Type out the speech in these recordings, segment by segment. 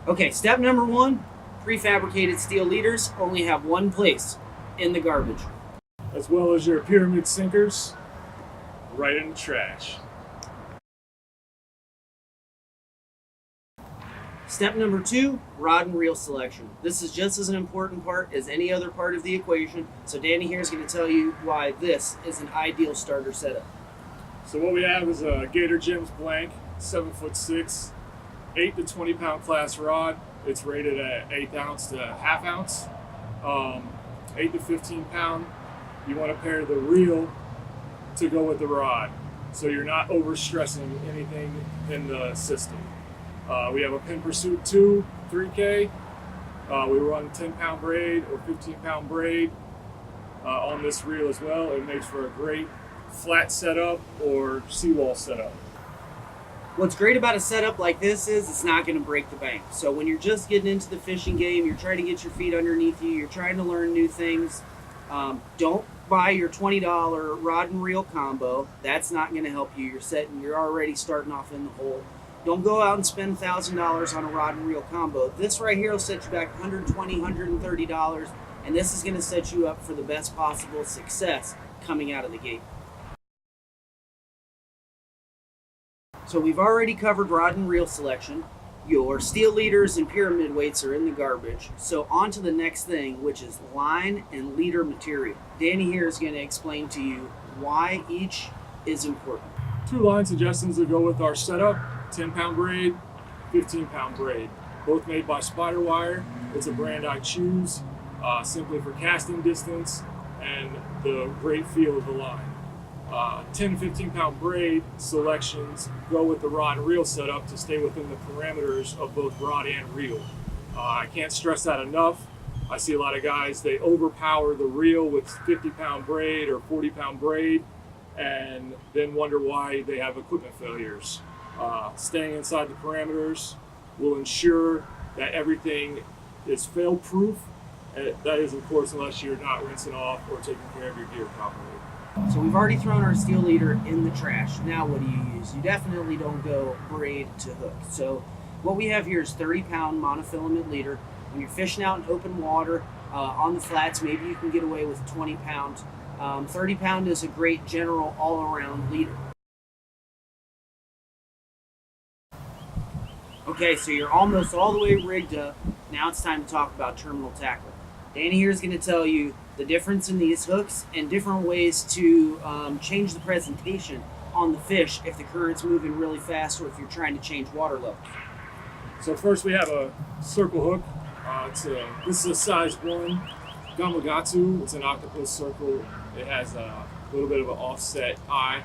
Okay, step number one, prefabricated steel leaders only have one place, in the garbage. As well as your pyramid sinkers, right in the trash. Step number two, rod and reel selection. This is just as an important part as any other part of the equation, so Danny here is going to tell you why this is an ideal starter setup. So what we have is a Gator Gems blank, 7'6", 8 to 20 pound class rod. It's rated at 1/8 ounce to 1/2 ounce. 8 to 15 pound. You want to pair the reel to go with the rod, so you're not overstressing anything in the system. We have a Pin Pursuit 2 3K. We run 10 pound braid or 15 pound braid on this reel as well. It makes for a great flat setup or seawall setup. What's great about a setup like this is it's not going to break the bank. So when you're just getting into the fishing game, you're trying to get your feet underneath you, you're trying to learn new things, don't buy your $20 rod and reel combo. That's not going to help you. You're already starting off in the hole. Don't go out and spend $1,000 on a rod and reel combo. This right here will set you back $120, $130, and this is going to set you up for the best possible success coming out of the gate. So we've already covered rod and reel selection. Your steel leaders and pyramid weights are in the garbage. So on to the next thing, which is line and leader material. Danny here is going to explain to you why each is important. 2 line suggestions to go with our setup: 10 pound braid, 15 pound braid. Both made by Spider Wire. It's a brand I choose simply for casting distance and the great feel of the line. 10 to 15 pound braid selections go with the rod and reel setup to stay within the parameters of both rod and reel. I can't stress that enough. I see a lot of guys, they overpower the reel with 50 pound braid or 40 pound braid and then wonder why they have equipment failures. Staying inside the parameters will ensure that everything is fail proof. That is, of course, unless you're not rinsing off or taking care of your gear properly. So we've already thrown our steel leader in the trash. Now what do you use? You definitely don't go braid to hook. So what we have here is 30-pound monofilament leader. When you're fishing out in open water, on the flats, maybe you can get away with 20 pounds. 30 pound is a great general all-around leader. Okay, so you're almost all the way rigged up. Now it's time to talk about terminal tackle. Danny here is going to tell you the difference in these hooks and different ways to change the presentation on the fish if the current's moving really fast or if you're trying to change water level. So first we have a circle hook. This is a size 1 Gamakatsu. It's an octopus circle. It has a little bit of an offset eye.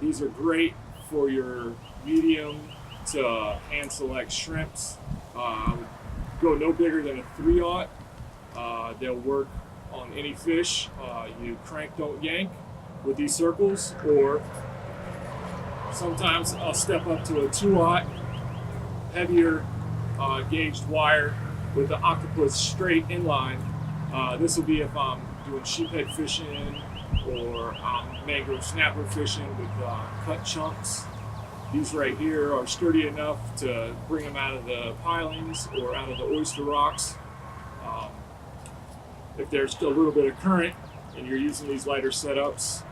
These are great for your medium to hand select shrimps. Go no bigger than a 3/0. They'll work on any fish. You crank, don't yank with these circles, or sometimes I'll step up to a 2/0 heavier gauged wire with the octopus straight inline. This will be if I'm doing sheephead fishing or mangrove snapper fishing with cut chunks. These right here are sturdy enough to bring them out of the pilings or out of the oyster rocks. If there's still a little bit of current and you're using these lighter setups,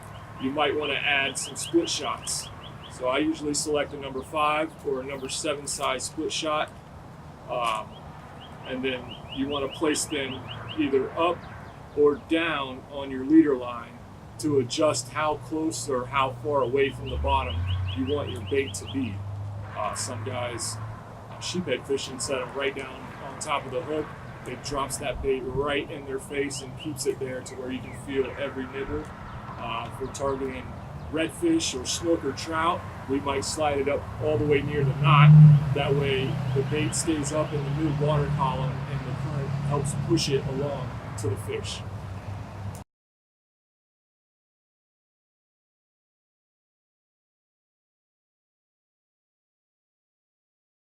you might want to add some split shots. So I usually select a number 5 or a number 7 size split shot. And then you want to place them either up or down on your leader line to adjust how close or how far away from the bottom you want your bait to be. Some guys, sheephead fishing, set them right down on top of the hook. It drops that bait right in their face and keeps it there to where you can feel every nibble. If we're targeting redfish or snook or trout, we might slide it up all the way near the knot. That way the bait stays up in the mid water column and the current helps push it along to the fish.